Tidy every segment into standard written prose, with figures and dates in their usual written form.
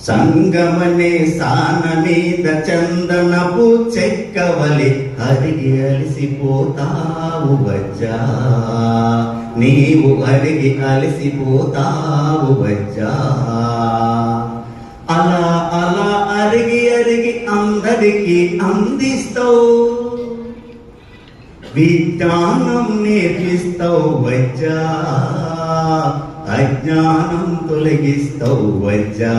సంగమనే సాన మీద చందనపు చెక్కవలి అరిగి అలసిపోతావు వజ్జా, నీవు అరిగి అలసిపోతావు వజ్జా. అలా అలా అరిగి అరిగి అందరికి అందిస్తావు, విజ్ఞానం నేర్పిస్తావు వజ్జా, అజ్ఞానం తొలగిస్తావు వజ్జా.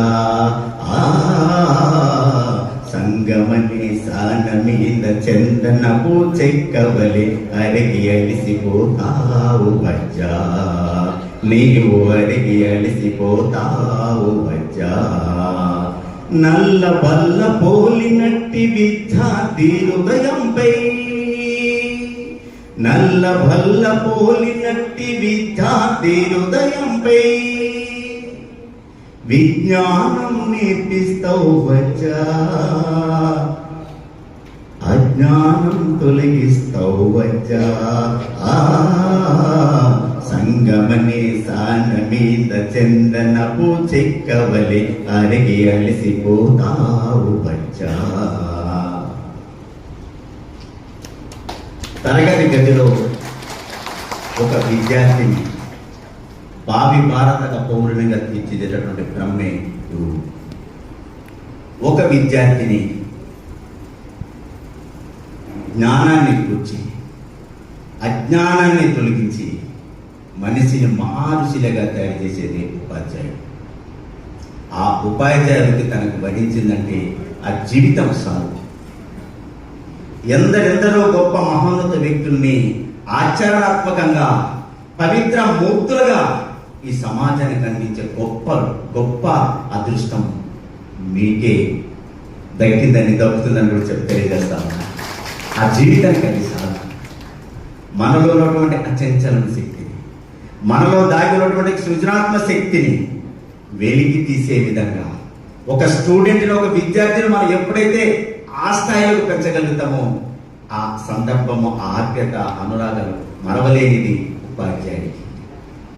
సంగమని సాన మీద చందనపు చెక్కవలి అరిగి అలిసిపోతావు వజ్జా, నీవు అరిగి అలిసిపోతావు వజ్జా. నల్ల బల్ల పోలినట్టి విద్యార్థి హృదయంపై, నల్ల బల్ల పోలినట్టి విద్యార్థి హృదయంపై విజ్ఞానం నేర్పిస్తావు వజ్జా, అజ్ఞానం తొలగిస్తావు వజ్జా. సంగమనే సాన మీద చందనపు చెక్కవలి అరిగి అలసిపోతావు వజ్జా. తరగతి గదిలో ఒక విద్యార్థిని భావి భారత పౌరునిగా తీర్చిదిద్దేటటువంటి బ్రహ్మే గురువు. ఒక విద్యార్థిని జ్ఞానాన్ని కూర్చి అజ్ఞానాన్ని తొలగించి మనిషిని మహారుషిలుగా తయారు చేసేది ఉపాధ్యాయుడు. ఆ ఉపాధ్యాయుడికి తనకు వహించిందంటే ఆ జీవితం సాగు. ఎందరెందరో గొప్ప మహోన్నత వ్యక్తుల్ని ఆచరణాత్మకంగా పవిత్ర మూర్తులుగా ఈ సమాజానికి అందించే గొప్ప గొప్ప అదృష్టం మీకే దక్కుతుందని కూడా తెలియజేస్తాను. ఆ జీవితానికి అది సాధన. మనలో ఉన్నటువంటి అచంచలన శక్తిని, మనలో దాగి ఉన్నటువంటి సృజనాత్మక శక్తిని వెలికి తీసే విధంగా ఒక స్టూడెంట్ని, ఒక విద్యార్థిని మనం ఎప్పుడైతే ఆ స్థాయిలో పెంచగలుగుతామో ఆ సందర్భము, ఆప్యత, అనురాగాలు మరవలేనిది ఉపాధ్యాయుడికి.